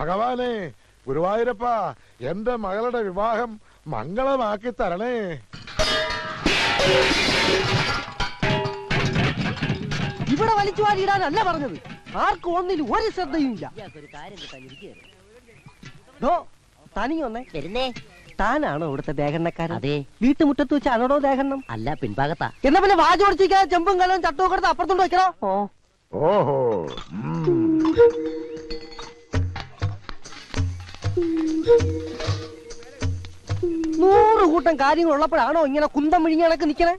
ഭഗവാനെ, ഗുരുവായൂരപ്പ, എന്റെ മകളുടെ വിവാഹം മംഗളമാക്കി തരണേ. ഇവിടെ വലിച്ചു വാരിയിടാനല്ല പറഞ്ഞത്. ആർക്കും ഒന്നിലും ഒരു ശ്രദ്ധയും ഇല്ല. തനിയൊന്നേ വരുന്നേ. താനാണോ ഇവിടുത്തെ ദേഹണ്ണക്കാരൻ? അതെ. വീട്ടുമുറ്റത്ത് വെച്ചാണോ ദേഹണ്ണം? അല്ല, പിൻഭാഗത്താ. എന്നാ പിന്നെ വാചോടിച്ചിരിക്കാതെ ചെമ്പും കലവും ചട്ടവും കൊടുത്ത് അപ്പുറത്തോണ്ട് വെക്കണോ? ഓഹോ. 100 കൂട്ടം കാര്യങ്ങൾ ഉള്ളപ്പോഴാണോ ഇങ്ങനെ കുന്തം വിഴിഞ്ഞ കണക്ക് നിക്കണേ?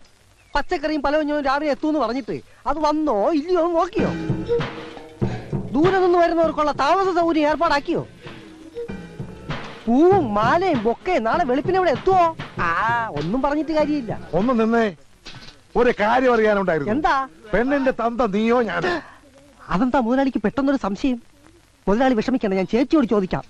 പച്ചക്കറിയും പലവഞ്ഞവും രാവിലെ എത്തൂന്ന് പറഞ്ഞിട്ട് അത് വന്നോ ഇല്ലയോ നോക്കിയോ? ദൂരെ നിന്ന് വരുന്നവർക്കുള്ള താമസ സൗകര്യം ഏർപ്പാടാക്കിയോ? പൂവും മാലയും ബൊക്കയും നാളെ വെളുപ്പിനെ ഇവിടെ എത്തുവോ? ഒന്നും പറഞ്ഞിട്ട് കാര്യമില്ല. ഒന്ന് നിന്നേ, ഒരു കാര്യം അറിയാനുണ്ടായിരുന്നു. എന്താ? പെണ്ണിന്റെ തന്ത നീയോ ഞാനോ? അതെന്താ മുതലാളിക്ക് പെട്ടെന്നൊരു സംശയം? മുതലാളി വിഷമിക്കണ്ട, ഞാൻ ചേച്ചിയോട് ചോദിക്കാം.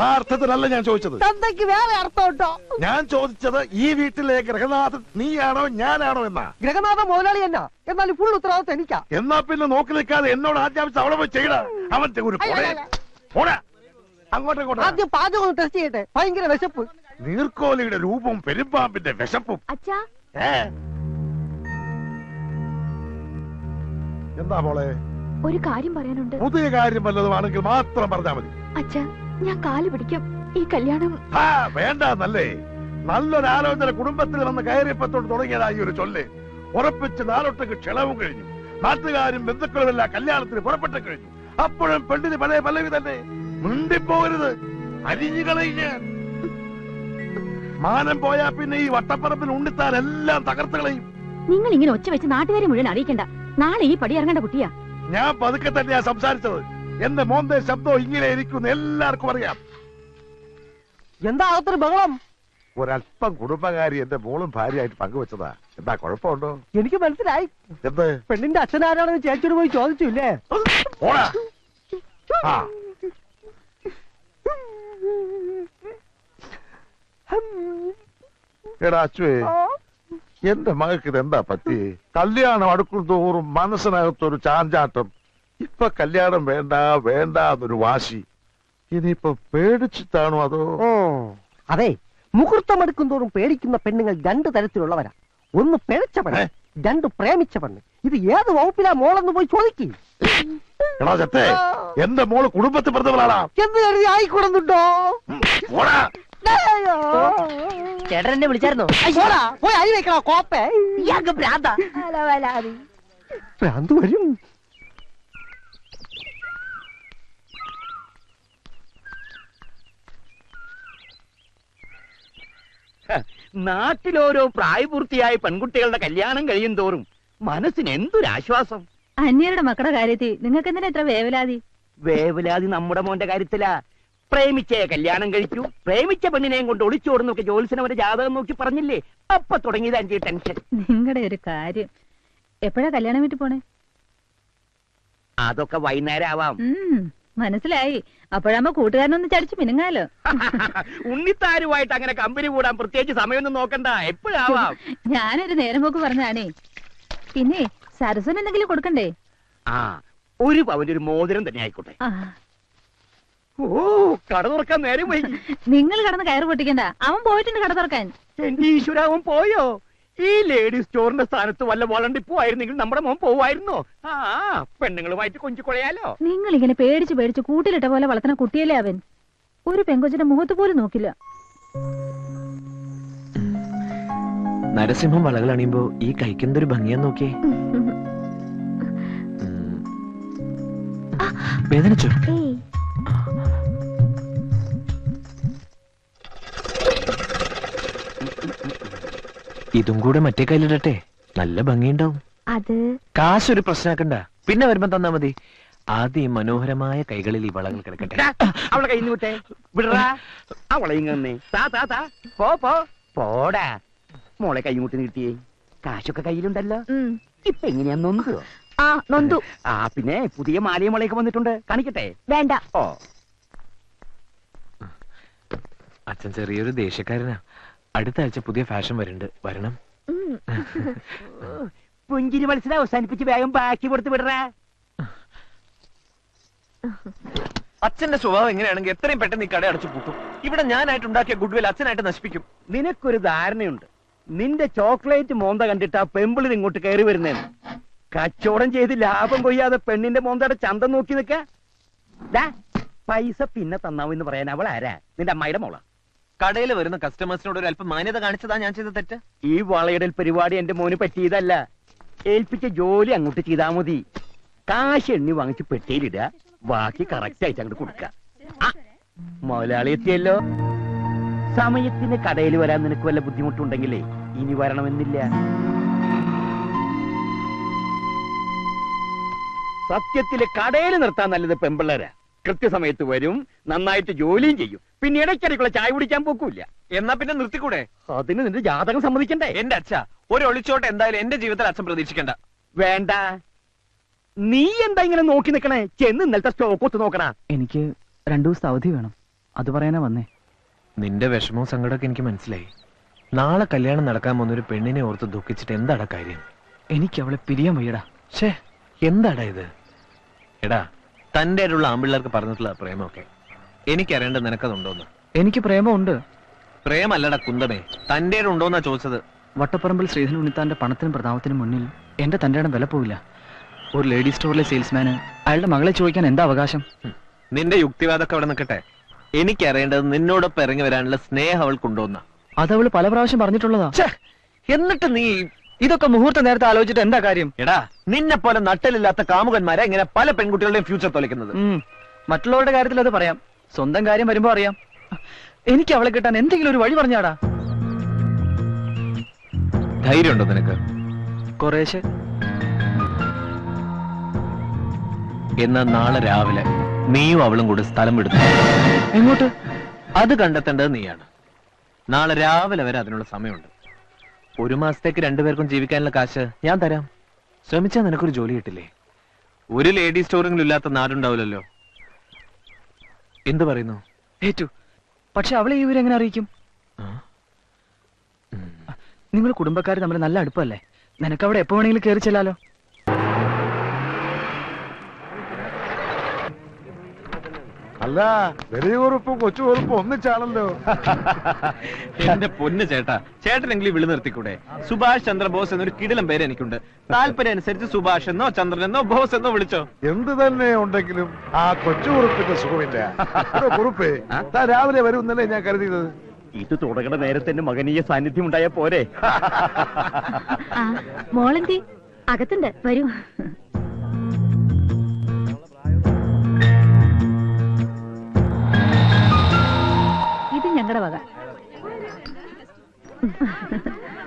ആ അർത്ഥത്തിലല്ല ഞാൻ ചോദിച്ചത്. തന്തയ്ക്ക് വേറെ അർത്ഥം കേട്ടോ. ഞാൻ ചോദിച്ചത് ഈ വീട്ടിലെ ഗ്രഹനാഥൻ നീയാണോ ഞാനാണോ എന്നാ. ഗ്രഹനാഥൻ മുതലാളി എന്നാ, എന്നാലും ഫുൾ ഉത്തരവാദിത്തം എനിക്കാ. എന്നാ പിന്നെ നോക്കി നിൽക്കാതെ എന്നോട് ആജ്ഞാപിച്ച് അവിടെ പോയി ചെയ്യണ. അവന്റെ ഒരു അങ്ങോട്ടും ആദ്യം പാചകം ഒന്ന് ടെസ്റ്റ് ചെയ്യട്ടെ. ഭയങ്കര വിശപ്പ്. നീർക്കോലിയുടെ രൂപവും പെരുമ്പാമ്പിന്റെ വിശപ്പും. എന്താ മോളെ? ഒരു കാര്യം പറയാനുണ്ട്. പുതിയ കാര്യം വല്ലതുമാണെങ്കിൽ മാത്രം പറഞ്ഞാൽ മതി. അച്ഛാ, ഞാൻ കാല് പിടിക്കാം. ഈ കല്യാണം വേണ്ടല്ലേ. നല്ലൊരാലോചന കുടുംബത്തിൽ വന്ന് കയറിയപ്പത്തോട് തുടങ്ങിയതായി ഒരു ചൊല്ല്. ഉറപ്പിച്ച് നാളൊട്ടേക്ക് ക്ഷണവും കഴിഞ്ഞു. നാട്ടുകാരും ബന്ധുക്കളും എല്ലാം കല്യാണത്തിന് പുറപ്പെട്ടു കഴിഞ്ഞു. അപ്പോഴും പെണ്ണിന് പഴയ പല്ലവി തന്നെ. മിണ്ടിപ്പോകരുത്, അരിഞ്ഞുകളഞ്ഞ്. മാനം പോയാ പിന്നെ ഈ വട്ടപ്പറമ്പിൽ ഉണ്ണിത്താൻ എല്ലാം തകർത്ത് കളയും. നിങ്ങൾ ഇങ്ങനെ ഒച്ച വെച്ച് നാട്ടുകാരെ മുഴുവൻ അറിയിക്കണ്ട. നാളെ ഈ പടി ഇറങ്ങേണ്ട കുട്ടിയാ. ഞാൻ പതുക്കെ തന്നെയാ സംസാരിച്ചത്. എന്റെ മോന്റെ ശബ്ദം ഇങ്ങനെ ഇരിക്കുന്ന എല്ലാവർക്കും അറിയാം. എന്താ അകത്തൊരു ബഹളം? ഒരല്പം കുടുംബകാരി എന്റെ മോളും ഭാര്യയായിട്ട് പങ്കുവെച്ചതാ. എന്താ കുഴപ്പമുണ്ടോ? എനിക്ക് മനസ്സിലായി. എന്ത്? പെണ്ണിന്റെ അച്ഛനാരാണെന്ന് ചേച്ചിയോട് പോയി ചോദിച്ചില്ലേ? എടാ അച്ചുവേ, എന്റെ മകൾക്ക് ഇതെന്താ പറ്റി? കല്യാണം അടുക്കും തോറും മനസ്സിനകത്തൊരു ചാഞ്ചാട്ടം. ഇപ്പൊ കല്യാണം വേണ്ട വേണ്ട എന്നൊരു വാശി. ഇനിയിപ്പൊ പേടിച്ചിട്ടാണോ അതോ? അതെ, മുഹൂർത്തം എടുക്കും തോറും പേടിക്കുന്ന പെണ്ണുങ്ങൾ 2 തരത്തിലുള്ളവരാ. ഒന്ന് പിഴച്ച പെണ്ണ്, 2 പ്രേമിച്ച പെണ്ണ്. ഇത് ഏത് വകുപ്പിലാ മോളെന്ന് പോയി ചോദിക്കും. എന്റെ മോള് കുടുംബത്തിൽ പറഞ്ഞവളാണ് എന്ന് കരുതി ആയിക്കൂടുന്നുണ്ടോ? ചേട്ടൻ എന്നെ വിളിച്ചായിരുന്നോ? പോയി അരി വെക്കണോ കോപ്പേ? ഭ്രാന്ത് വരും. നാട്ടിലോരോ പ്രായപൂർത്തിയായ പെൺകുട്ടികളുടെ കല്യാണം കഴിയും തോറും മനസ്സിന് എന്തൊരാശ്വാസം. അന്യരുടെ മക്കളുടെ കാര്യത്തിൽ നിങ്ങൾക്ക് എന്തിനാ ഇത്ര വേവലാതി? വേവലാതി നമ്മുടെ മോന്റെ കാര്യത്തിലാ. പ്രേമിച്ചേ കല്യാണം കഴിച്ചു, പ്രേമിച്ച പെണ്ണിനെയും കൊണ്ട് ഒളിച്ചോടുന്നൊക്കെ ജോത്സ്യനവരെ ജാതകം നോക്കി പറഞ്ഞില്ലേ? അപ്പൊ തുടങ്ങിയത് അഞ്ച് ടെൻഷൻ. നിങ്ങളുടെ ഒരു കാര്യം. എപ്പോഴാ കല്യാണം വീട്ടിൽ പോണേ? അതൊക്കെ വൈകുന്നേരം ആവാം. മനസ്സിലായി. അപ്പോഴാകുമ്പോ കൂട്ടുകാരനൊന്ന് ചടിച്ചു മിനുങ്ങാലോ. ഉണ്ണിത്താരുമായിട്ട് അങ്ങനെ കമ്പനി കൂടാൻ പ്രത്യേകിച്ച് സമയമൊന്നും നോക്കണ്ട, എപ്പോഴാവാം. ഞാനൊരു നേരം പോക്ക് പറഞ്ഞാണേ. പിന്നെ സരസ്വന് എന്തെങ്കിലും കൊടുക്കണ്ടേ? ഒരു പവന്റെ ഒരു മോതിരം തന്നെ ആയിക്കോട്ടെ. ഓ, കട തുറക്കാൻ നേരം പോയി. നിങ്ങൾ കടന്ന് കയറ് പൊട്ടിക്കണ്ട. അവൻ പോയിട്ടുണ്ട് കട തുറക്കാൻ. എന്റെ ഈശ്വര, അവൻ പോയോ? ഈ ലേഡി സ്റ്റോറിന്റെ സ്ഥാനത്ത് വല്ല വളണ്ടിപ്പോ ആയിരുന്നെങ്കിൽ നമ്മുടെ മോൻ പോവായിരുന്നോ? പെണ്ണുങ്ങളുമായിട്ട് കൊഞ്ചിക്കൊഴയാലോ. നിങ്ങൾ ഇങ്ങനെ പേടിച്ച് പേടിച്ച് കൂട്ടിലിട്ട പോലെ വളർത്തുന്ന കുട്ടിയല്ലേ അവൻ. ഒരു പെങ്കൊച്ചിന്റെ മുഖത്ത് പോലും നോക്കില്ല. നരസിംഹം വളകൾ അണിയുമ്പോ ഈ കൈക്കെന്തൊരു ഭംഗിയാന്ന് നോക്കിയേ. വേദനിച്ചോ? ഇതും കൂടെ മറ്റേ കയ്യിലിടട്ടെ, നല്ല ഭംഗിയുണ്ടാവും. അത് കാശൊരു പ്രശ്നമാക്കണ്ട, പിന്നെ വരുമ്പോ തന്നാ മതി. ആദ്യം മനോഹരമായ കൈകളിൽ ഈ വളകൾ കിടക്കട്ടെ. അവളെ കയ്യിൽ നിന്ന് വിട്ടേ, വിടറാ. അവളെ ഇങ്ങനെ പോടാ. മോളെ കൈമുട്ടിന് കിട്ടിയേ. കാശൊക്കെ കയ്യിലുണ്ടല്ലോ. ഇപ്പൊ എങ്ങനെയാ നൊന്തോ? നൊന്തു. പിന്നെ പുതിയ മാലയും വളയൊക്കെ വന്നിട്ടുണ്ട്, കാണിക്കട്ടെ? വേണ്ട. അച്ഛൻ ചെറിയൊരു ദേഷ്യക്കാരനാ. അടുത്ത ആഴ്ച പുതിയ ഫാഷൻ വരുന്നുണ്ട്, വരണം. പുഞ്ചിരി മത്സരം അവസാനിപ്പിച്ച് വേഗം ബാക്കി കൊടുത്ത് വിടറാ. അച്ഛന്റെ സ്വഭാവം എങ്ങനെയാണെങ്കിൽ എത്രയും പെട്ടെന്ന് ഈ കട അടച്ചു പൂട്ടും. ഇവിടെ ഞാനായിട്ട് ഉണ്ടാക്കിയ ഗുഡ്വിൽ അച്ഛനായിട്ട് നശിപ്പിക്കും. നിനക്കൊരു ധാരണയുണ്ട്, നിന്റെ ചോക്ലേറ്റ് മോന്ത കണ്ടിട്ട് ആ പെമ്പിളിൽ ഇങ്ങോട്ട് കയറി വരുന്നേന്ന്. കച്ചവടം ചെയ്ത് ലാഭം കൊയ്യാതെ പെണ്ണിന്റെ മോന്തയുടെ ചന്തം നോക്കി നിക്ക. പൈസ പിന്നെ തന്നാവെന്ന് പറയാൻ അവൾ ആരാ? നിന്റെ അമ്മായിയുടെ മോള. കടയിൽ വരുന്ന കസ്റ്റമേഴ്സിനോട് ഒരു അല്പം മാന്യത കാണിച്ചതാ ഞാൻ ചെയ്ത തെറ്റ്. ഈ വളയിടൽ പരിപാടി എന്റെ മോന് പറ്റിയതല്ല. ഏൽപ്പിച്ച ജോലി അങ്ങോട്ട് ചെയ്താ മതി. കാശ് എണ്ണി വാങ്ങിച്ച് പെട്ടിയിലിടുക, ബാക്കി കറക്റ്റ് ആയിട്ട് അങ്ങോട്ട് കൊടുക്ക. മുതലാളി എത്തിയല്ലോ. സമയത്തിന് കടയിൽ വരാൻ നിനക്ക് വല്ല ബുദ്ധിമുട്ടുണ്ടെങ്കിലേ ഇനി വരണമെന്നില്ല. സത്യത്തില് കടയിൽ നിർത്താൻ നല്ലത് പെമ്പിള്ളേരാ. കൃത്യസമയത്ത് വരും, നന്നായിട്ട് ജോലിയും ചെയ്യും, പിന്നെ ഇടയ്ക്കിടയ്ക്കുള്ള ചായ കുടിക്കാൻ പോക്കൂല്ല. എന്നാ പിന്നെ നിർത്തിക്കൂടെ? അതിന് നിന്റെ ജാതകം സമ്മതിക്കണ്ടേ? എന്റെ അച്ഛ, ഒരു ഒളിച്ചോട്ട് എന്തായാലും എന്റെ ജീവിതത്തിൽ അച്ഛൻ പ്രതീക്ഷിക്കണ്ട. വേണ്ട. നീ എന്താ ഇങ്ങനെ നോക്കി നിക്കണേ? ചെന്ന് ഇന്നലത്തെ സ്റ്റോക്ക് ഒത്ത് നോക്കണ. എനിക്ക് 2 ദിവസത്തെ അവധി വേണം, അത് പറയാനാ വന്നേ. നിന്റെ വിഷമവും സങ്കടമൊക്കെ എനിക്ക് മനസ്സിലായി. നാളെ കല്യാണം നടക്കാൻ പോകുന്ന ഒരു പെണ്ണിനെ ഓർത്ത് ദുഃഖിച്ചിട്ട് എന്താടാ കാര്യം? എനിക്ക് അവളെ പിരിയാൻ വയ്യടാ. ഷേ, എന്താടാ ഇത്? എടാ, തന്റെ ആയിട്ടുള്ള ആമ്പിള്ളേർക്ക് പറഞ്ഞിട്ടുള്ള പ്രേമമൊക്കെ എനിക്കറിയേണ്ടത് നിനക്കതുണ്ടോന്ന്? എനിക്ക് പ്രേമമുണ്ട്. പ്രേമല്ലടാ കുന്തമേ, തന്റെ ഉണ്ടോന്നാ ചോദിച്ചത്. വട്ടപ്പറമ്പിൽ ശ്രീധരൻ ഉണ്ണിത്താന്റെ പണത്തിനും പ്രതാപത്തിനും മുന്നിൽ എന്റെ തന്റെ ഇടം വില പോവില്ല. ഒരു ലേഡി സ്റ്റോറിലെ സെയിൽസ്മാന് അയാളുടെ മകളെ ചോദിക്കാൻ എന്താ അവകാശം? നിന്റെ യുക്തിവാദമൊക്കെ അവിടെ നിൽക്കട്ടെ. എനിക്കറിയേണ്ടത് നിന്നോടൊപ്പം ഇറങ്ങി വരാനുള്ള സ്നേഹം അവൾക്കുണ്ടോന്നാ. അതവള് പല പ്രാവശ്യം പറഞ്ഞിട്ടുള്ളതാ. എന്നിട്ട് നീ ഇതൊക്കെ മുഹൂർത്ത നേരത്തെ ആലോചിച്ചിട്ട് എന്താ കാര്യം? എടാ, നിന്നെ പോലെ നട്ടലില്ലാത്ത കാമുകന്മാരെ ഇങ്ങനെ പല പെൺകുട്ടികളുടെയും ഫ്യൂച്ചർ തൊലക്കുന്നത്. മറ്റുള്ളവരുടെ കാര്യത്തിൽ അത് പറയാം, സ്വന്തം കാര്യം വരുമ്പോ അറിയാം. എനിക്ക് അവളെ കിട്ടാൻ എന്തെങ്കിലും ഒരു വഴി പറഞ്ഞാടാ. ധൈര്യമുണ്ടോ നിനക്ക്? കുറേശ്ശെ. എന്നാ നാളെ രാവിലെ നീയും അവളും കൂടെ സ്ഥലം വിടുന്നു. എങ്ങോട്ട്? അത് കണ്ടെത്തേണ്ടത് നീയാണ്. നാളെ രാവിലെ വരെ അതിനുള്ള സമയമുണ്ട്. 1 മാസത്തേക്ക് 2 പേർക്കും ജീവിക്കാനുള്ള കാശ് ഞാൻ തരാം. ശ്രമിച്ചാൽ നിനക്കൊരു ജോലി കിട്ടില്ലേ? ഒരു ലേഡി സ്റ്റോറിംഗിലും ഇല്ലാത്ത നാടുണ്ടാവില്ലല്ലോ. എന്ത് പറയുന്നു? ഏറ്റു. പക്ഷെ അവളെ ഈ വിവരം എങ്ങനെ അറിയിക്കും? നിങ്ങൾ കുടുംബക്കാർ തമ്മിൽ നല്ല അടുപ്പല്ലേ? നിനക്ക് അവിടെ എപ്പോ വേണമെങ്കിലും കയറി ചെല്ലാലോ. അല്ല, വലിയ കുറുപ്പും കൊച്ചു കുറുപ്പും ഒന്നിച്ചാണല്ലോ. എന്റെ പൊന്ന് ചേട്ടാ, ചേട്ടനെങ്കിലും വിളി നിർത്തിക്കൂടെ? സുഭാഷ് ചന്ദ്രബോസ് എന്നൊരു കിടിലം പേര് എനിക്കുണ്ട്. താല്പര്യം അനുസരിച്ച് സുഭാഷ് എന്നോ ചന്ദ്രൻ എന്നോ ബോസ് എന്നോ വിളിച്ചോ. എന്ത് തന്നെ ഉണ്ടെങ്കിലും ആ കൊച്ചു കുറുപ്പിന്റെ സുഖമില്ല. കുറുപ്പേ, താൻ രാവിലെ വരുമെന്നല്ലേ ഞാൻ കരുതിയത്. ഇത് തുടങ്ങുന്ന നേരത്തെ എന്റെ മകനീയ സാന്നിധ്യം ഉണ്ടായ പോരെ? മോളെന്തി അകത്തുണ്ട്, വരൂ. ഇത് ഞങ്ങളുടെ വക.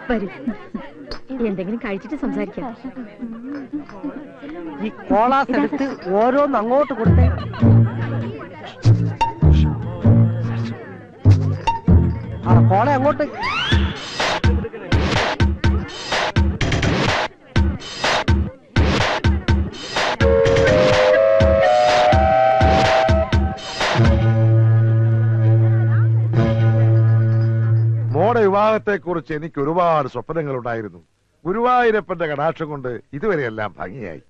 വരൂ, എന്തെങ്കിലും കഴിച്ചിട്ട് സംസാരിക്കാം. ഈ കോളാസ് എടുത്ത് ഓരോന്ന് അങ്ങോട്ട് കൊടുത്തേ. ആ കോള അങ്ങോട്ട്. മോടെ വിവാഹത്തെക്കുറിച്ച് എനിക്ക് ഒരുപാട് സ്വപ്നങ്ങൾ ഉണ്ടായിരുന്നു. ഗുരുവായൂരപ്പന്റെ കടാക്ഷം കൊണ്ട് ഇതുവരെയെല്ലാം ഭംഗിയായി.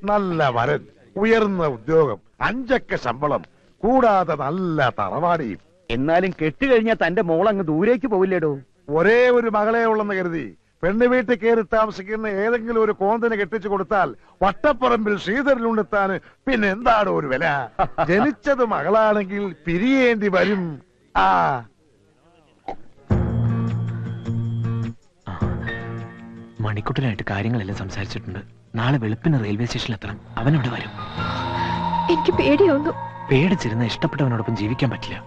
നല്ല വരൻ, ഉയർന്ന ഉദ്യോഗം, 5 അക്ക ശമ്പളം, കൂടാതെ നല്ല തറവാടിയും. എന്നാലും കെട്ടുകഴിഞ്ഞാൽ തന്റെ മോൾ അങ്ങ് ദൂരേക്ക് പോവില്ലേടോ? ഒരേ ഒരു മകളെ ഉള്ളെന്ന് കരുതി പെണ്ണ് വീട്ടിൽ കയറി താമസിക്കുന്ന ഏതെങ്കിലും ഒരു കോന്തിനെ കെട്ടിച്ചു കൊടുത്താൽ വട്ടപ്പറമ്പിൽ ശ്രീധരനുണ്ടെത്താന് പിന്നെ എന്താണ് ഒരു വില? ജനിച്ചത് മകളാണെങ്കിൽ പിരിയേണ്ടി വരും. ആ മണിക്കുട്ടനായിട്ട് കാര്യങ്ങളെല്ലാം സംസാരിച്ചിട്ടുണ്ട്. നാളെ വെളുപ്പിന് റെയിൽവേ സ്റ്റേഷനിൽ എത്തണം. അവനോട് വരും. എനിക്ക് പേടിയൊന്നു. പേടിച്ചിരുന്ന ഇഷ്ടപ്പെട്ടവനോടൊപ്പം ജീവിക്കാൻ പറ്റില്ല.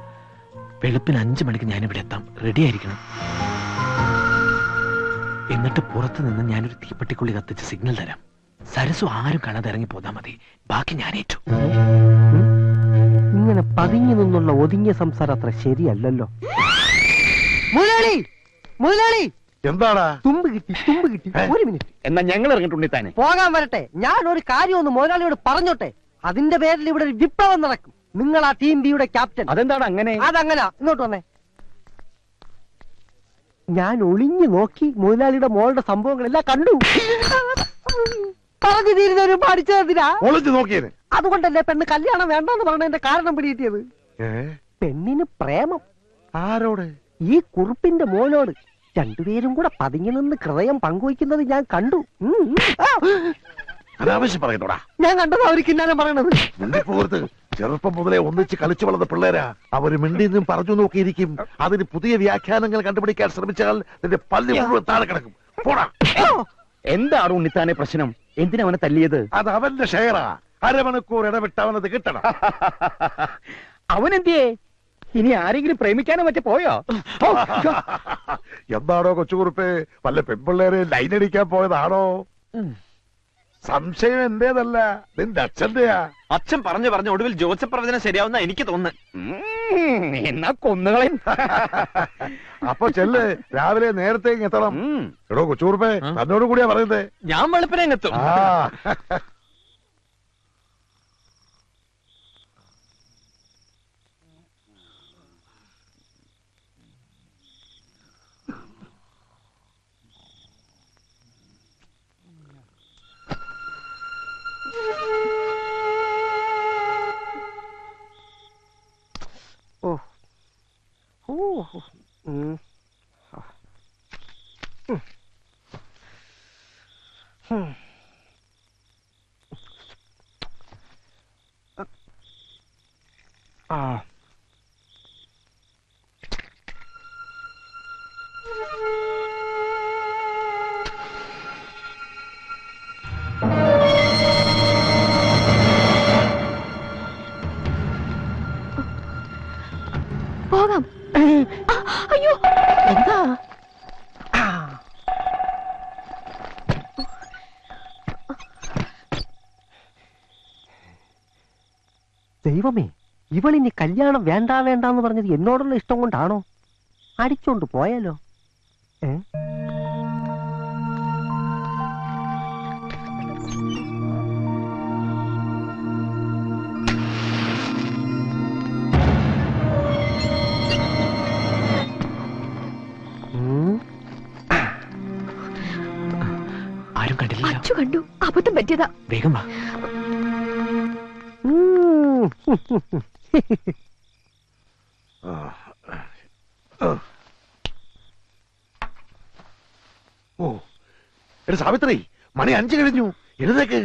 വെളുപ്പിന് 5 മണിക്ക് ഞാനിവിടെ എത്താം. റെഡി ആയിരിക്കണം. എന്നിട്ട് പുറത്തു നിന്ന് ഞാനൊരു തീപ്പെട്ടിക്കുള്ളി കത്തിച്ച് സിഗ്നൽ തരാം. സരസു ആരും കാണാതെ ഇറങ്ങി പോതാ മതി. ബാക്കി ഞാൻ ഏറ്റു. ഇങ്ങനെ പതുങ്ങി നിന്നുള്ള ഒതുങ്ങിയ സംസാരം അത്ര ശരിയല്ലല്ലോ. മുതലാളി, മുതലാളി, എന്താടാ? തുമ്പ് കിട്ടി, തുമ്പ് കിട്ടി. 1 മിനിറ്റ്. എന്നാ ഞങ്ങൾ ഇറങ്ങിയിട്ടുണ്ടി താനെ പോകാൻ വരട്ടെ. ഞാൻ ഒരു കാര്യം ഒന്ന് മുതലാളിയോട് പറഞ്ഞോട്ടെ. അതിന്റെ പേരിൽ ഇവിടെ ഒരു വിപ്ലവം നടക്കും. നിങ്ങൾ ആ ടീം ബിയുടെ ക്യാപ്റ്റൻ. അതെന്താണ് അങ്ങനെ? അതങ്ങനെ. ഇങ്ങോട്ട് വന്നേ. ഞാൻ ഒളിഞ്ഞു നോക്കി മുതലാളിയുടെ മോളുടെ സംഭവങ്ങളെല്ലാം കണ്ടു. പറഞ്ഞു തീരുന്നവരും പഠിച്ചതിനാ. ഒളിച്ചു നോക്കിയേന് അതുകൊണ്ടല്ലേ പെണ്ണ് കല്യാണം വേണ്ടെന്ന് പറഞ്ഞതിന്റെ കാരണം പിടികിട്ടിയത്. പെണ്ണിന് പ്രേമം. ആരോട്? ഈ കുറുപ്പിന്റെ മോനോട്. രണ്ടുപേരും കൂടെ പതുങ്ങി നിന്ന് ഹൃദയം പങ്കുവയ്ക്കുന്നത് ഞാൻ കണ്ടു. അനാവശ്യം പറയുന്നോടാ. ഞാൻ കണ്ടത് അവർ കിന്നാരം പറയണത്. മിണ്ടിപ്പോകരുത്. ചെറുപ്പം മുതലേ ഒന്നിച്ച് കളിച്ചു വളർന്ന പിള്ളേരാ. അവര് മിണ്ടിന്നും പറഞ്ഞു നോക്കിയിരിക്കും. അതിന് പുതിയ വ്യാഖ്യാനങ്ങൾ കണ്ടുപിടിക്കാൻ ശ്രമിച്ചാൽ നിന്റെ പല്ല് മുഴുവൻ താഴെ കിടക്കും. പോടാ. എന്താണ് ഉണ്ണിത്താനെ പ്രശ്നം? എന്തിനാ അവനെ തല്ലിയത്? അത് അവന്റെ ഷെയറാ. അരമണിക്കൂർ ഇടവിട്ട് അവനത് കിട്ടണം. അവനെന്തിയേ? ഇനി ആരെങ്കിലും പ്രേമിക്കാനോ മറ്റേ പോയോ? എന്താണോ കൊച്ചുകുറുപ്പേ, വല്ല പെൺപിള്ളേരെ ലൈനടിക്കാൻ പോയതാണോ? സംശയം എന്റേതല്ല, നിന്റെ അച്ഛന്റെയാ. അച്ഛൻ പറഞ്ഞു പറഞ്ഞു ഒടുവിൽ ജോസഫ് പ്രവചനം ശരിയാവുന്ന എനിക്ക് തോന്നുന്നു. എന്നാ കൊന്നുകളയും. അപ്പൊ ചെല്ല്, രാവിലെ നേരത്തെ എത്തണം. എടോ കൊച്ചുകുറുപ്പേ, തന്നോട് കൂടിയാ പറയുന്നേ. ഞാൻ വെളുപ്പിനെ എത്തും. പോകാം. അയ്യോ, എന്താ? ദൈവമേ, ഇവളിനി കല്യാണം വേണ്ട വേണ്ടെന്ന് പറഞ്ഞത് എന്നോടുള്ള ഇഷ്ടം കൊണ്ടാണോ? അടിച്ചോണ്ട് പോയാലോ? ആരും കണ്ടില്ല. അച്ചു കണ്ടു. അബദ്ധം പറ്റിയതാ. വേഗം വാ. ഓ, എടാ സാവിത്രി, മണി 5 കഴിഞ്ഞു. എഴുതേക്ക്.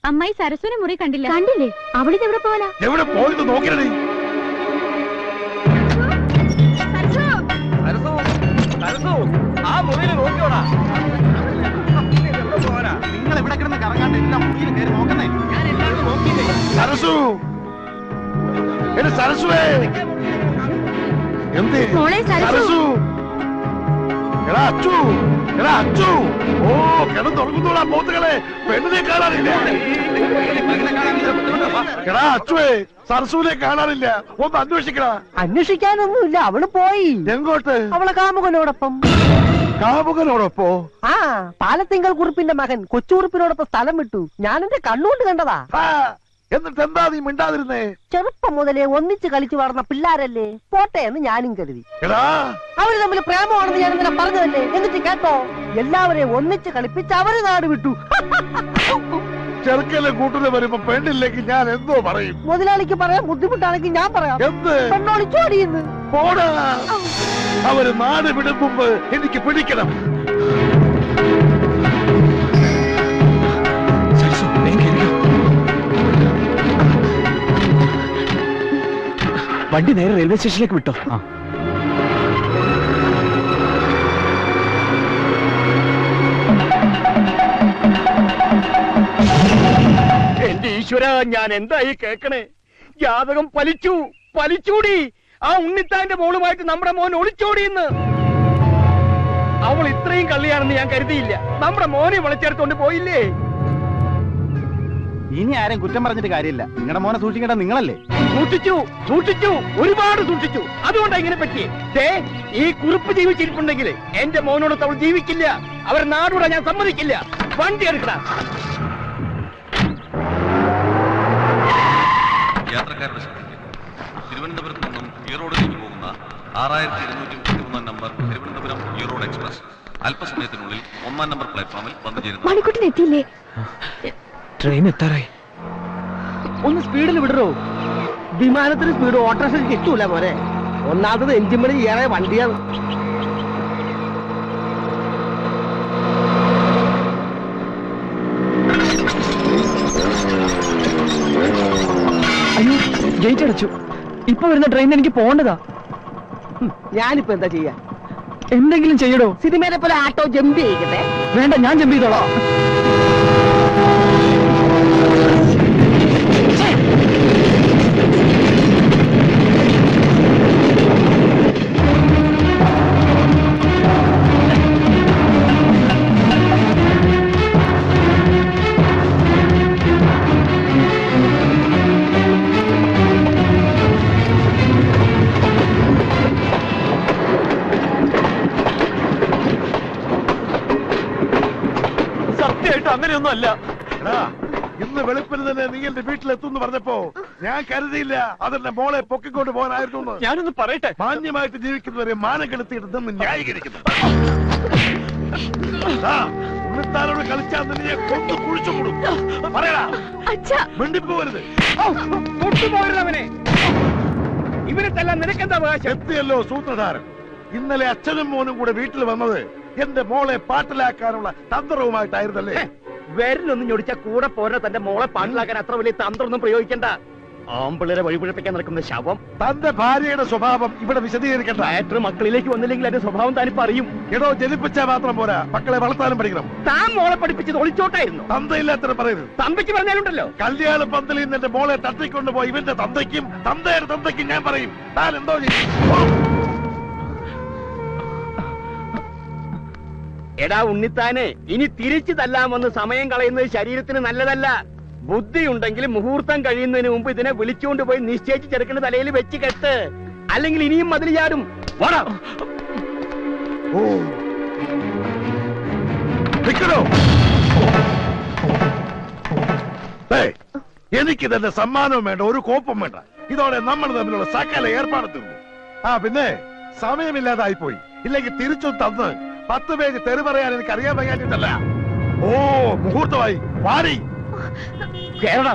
അമ്മായി സരസ്വനെ മുറി കണ്ടില്ല. കണ്ടില്ലേ? അവളിത് എവിടെ പോവാനാ? എവിടെ പോയത് നോക്കിയേ. ആ മുറിയിൽ നോക്കിയോടാ. നിങ്ങൾ ഇവിടെ കിടന്ന് കറങ്ങാണ്ട് എല്ലാം മുറിയിൽ കയറി നോക്കുന്നേ. ഞാൻ എല്ലാവരും നോക്കിയില്ലേ? സരസു, എന്റെ സരസുവേ, എന്തേ സരസു? എടാ അച്ചു, എടാ അച്ചു. ഓ, കിടന്നുറങ്ങുന്നോടാ പോത്തുകളെ. പെണ്ണിനെ കാണാനില്ല. എടാ അച്ചുവേ, സരസുവിനെ കാണാനില്ല. ഒന്ന് അന്വേഷിക്കടാ. അന്വേഷിക്കാനൊന്നുമില്ല, അവള് പോയി. എങ്ങോട്ട്? അവളെ കാമുകനോടൊപ്പം. കാമുകനോടൊപ്പോ? ആ, പാലത്തിങ്കൽ കുറുപ്പിന്റെ മകൻ കൊച്ചുകുറുപ്പിനോടൊപ്പം സ്ഥലം വിട്ടു. ഞാൻ എന്റെ കണ്ണുകൊണ്ട് കണ്ടതാ. എന്നിട്ട് എന്താ നീ മിണ്ടാതിരുന്നേ? ചെറുപ്പം മുതലേ ഒന്നിച്ച് കളിച്ചു വളർന്ന പിള്ളാരല്ലേ, പോട്ടെ എന്ന് ഞാനും കരുതി. എടാ, അവര് തമ്മിൽ പ്രേമമാണെന്ന് ഞാൻ ഇങ്ങനെ പറഞ്ഞതല്ലേ. എന്നിട്ട് കേട്ടോ, എല്ലാവരെയും ഒന്നിച്ച് കളിപ്പിച്ച് അവര് നാട് വിട്ടു. ചെറുക്കലെ കൂട്ടിന് വരുമ്പോ പെണ്ണില്ലെങ്കിൽ ഞാൻ എന്തോ പറയും. മുതലാളിക്ക് പറയാൻ ബുദ്ധിമുട്ടാണെങ്കിൽ ഞാൻ പറയാം. എന്ത്? പെണ്ണോളിച്ചോടിയെന്ന്. പോടാ. അവര് നാട് വിടും മുമ്പ് എനിക്ക് പിടിക്കണം. വണ്ടി നേരെ റെയിൽവേ സ്റ്റേഷനിലേക്ക് വിട്ടോ. എന്റെ ഈശ്വര, ഞാൻ എന്തായി കേക്കണേ? ജാതകം പലിച്ചൂടി. ആ ഉണ്ണിത്താന്റെ മോളുമായിട്ട് നമ്മുടെ മോൻ ഒളിച്ചോടിയെന്ന്. അവൾ ഇത്രയും കള്ളിയാണെന്ന് ഞാൻ കരുതിയില്ല. നമ്മുടെ മോനെ വിളിച്ചെടുത്തോണ്ട് പോയില്ലേ? ഇനി ആരും കുറ്റം പറഞ്ഞിട്ട് കാര്യമില്ല. നിങ്ങളുടെ മോനെ സൂക്ഷിക്കേണ്ട നിങ്ങളല്ലേ? സൂക്ഷിച്ചു, ഒരുപാട് സൂക്ഷിച്ചു. അതുകൊണ്ടാ ഇങ്ങനെ പറ്റിയേ. ഈ കുറിപ്പ് ജീവിച്ചിരിപ്പുണ്ടെങ്കിൽ എന്റെ മോനോട് അവൾ ജീവിക്കില്ല. അവർ നാടൂടെ ഞാൻ സമ്മതിക്കില്ല. വണ്ടി എടുക്കണ. യാത്രക്കാരുടെ ശ്രദ്ധയ്ക്ക് തിരുവനന്തപുരത്ത് നിന്നും ഈറോഡിലേക്ക് പോകുന്ന 6231 നമ്പർ തിരുവനന്തപുരം ഈറോഡ് എക്സ്പ്രസ് അല്പസമയത്തിനുള്ളിൽ 1-ാം നമ്പർ പ്ലാറ്റ്ഫോമിൽ വന്നു ചേരുന്നു. മണിക്കുട്ടൻ എത്തിയില്ലേ? ട്രെയിൻ എത്താറായി. ഒന്ന് സ്പീഡിൽ വിടറോ. വിമാനത്തിന് സ്പീഡ് ഓട്ടോറിക്ഷ കിട്ടൂല പോരെ. ഒന്നാമത് എഞ്ചിൻ പണി ഏറെ വണ്ടിയാണ്. അയ്യോ, ഗേറ്റ് അടച്ചു. ഇപ്പൊ വരുന്ന ട്രെയിനിൽ എനിക്ക് പോകേണ്ടതാ. ഞാനിപ്പോ എന്താ ചെയ്യാ? എന്തെങ്കിലും ചെയ്യടോ. സിനിമയിലെ പോലെ ആട്ടോ ജമ്പ് ചെയ്യിക്കട്ടെ? വേണ്ട, ഞാൻ ജമ്പ് ചെയ്തോളാം. അങ്ങനെയൊന്നും അല്ല. ഇന്ന് വെളുപ്പിന് തന്നെ നീ എന്റെ വീട്ടിലെത്തുന്ന് പറഞ്ഞപ്പോ ഞാൻ കരുതിയില്ല അതെന്റെ മോളെ പൊക്കിക്കൊണ്ട് പോകാനായിരുന്നു. ഞാനൊന്ന് പറയട്ടെ. മാന്യമായിട്ട് ജീവിക്കുന്നവരെ മാനം കെടുത്തിയിട്ട് നിന്ന് ന്യായീകരിക്കുന്നു. ഉണ്ണിത്താനോട് കളിച്ചാൽ നിന്നെ കൊന്നു കുഴിച്ചു കൂടും. പറയടാ, മിണ്ടിപ്പോരുത്. തൊട്ടുപോരുന്നവനെ ഇവനെ തല്ലാൻ നിനക്കെന്താ അവകാശം? എത്തിയല്ലോ സൂത്രധാരൻ. ഇന്നലെ അച്ഛനും മോനും കൂടെ വീട്ടിൽ വന്നത് എന്റെ മോളെ പാട്ടിലാക്കാനുള്ള തന്ത്രവുമായിട്ടായിരുന്നല്ലേ? വിരലൊന്നും ഞൊടിച്ച കൂടെ പോരാ തന്റെ മോളെ പാട്ടിലാക്കാൻ അത്ര വലിയ തന്ത്രമൊന്നും പ്രയോഗിക്കണ്ട. ആമ്പിള്ളേരെ വഴിപിഴപ്പിക്കാൻ നടക്കുന്ന ശവം. തന്റെ ഭാര്യയുടെ സ്വഭാവം ഇവിടെ വിശദീകരിക്കണ്ട. മാറ്റർ മക്കളിലേക്ക് വന്നില്ലെങ്കിൽ അതിന്റെ സ്വഭാവം താനിപ്പോ അറിയും. എടോ, ജനിപ്പിച്ചാൽ മാത്രം പോരാ, മക്കളെ വളർത്താനും പഠിക്കണം. താൻ മോളെ പഠിപ്പിച്ചത് ഒളിച്ചോട്ടായിരുന്നു. തന്തയില്ലാത്ത പറയരുത്. തന്തയ്ക്ക് പറഞ്ഞാലുണ്ടല്ലോ. കല്യാണ പന്തലിൽ നിന്ന് എന്റെ മോളെ തട്ടിക്കൊണ്ടുപോയി ഇവന്റെ തന്തയ്ക്കും തന്തയുടെ തന്തയ്ക്കും ഞാൻ പറയും. താൻ എന്തോ ചെയ്യും? എടാ ഉണ്ണിത്താനെ, ഇനി തിരിച്ചു തല്ലാമെന്ന് സമയം കളയുന്നത് ശരീരത്തിന് നല്ലതല്ല. ബുദ്ധി ഉണ്ടെങ്കിൽ മുഹൂർത്തം കഴിയുന്നതിന് മുമ്പ് ഇതിനെ വിളിച്ചുകൊണ്ട് പോയി നിശ്ചയിച്ച് ചെറുക്കിന്റെ തലയിൽ വെച്ച് കെട്ട്. അല്ലെങ്കിൽ ഇനിയും മതിൽ ചാടും. എനിക്കിതെന്റെ സമ്മാനവും വേണ്ട, ഒരു കോപ്പും വേണ്ട. ഇതോടെ നമ്മൾ തമ്മിലുള്ള സകല ഏർപ്പാട് തീർന്നു. പിന്നെ സമയമില്ലാതായി പോയി. ഇല്ലെങ്കിൽ തിരിച്ചു തന്ന് 10 പേജ് തെറി പറയാൻ എനിക്ക് അറിയാൻ വയ്യാഞ്ഞിട്ടല്ല. മുഹൂർത്തമായി. പാടി കേരള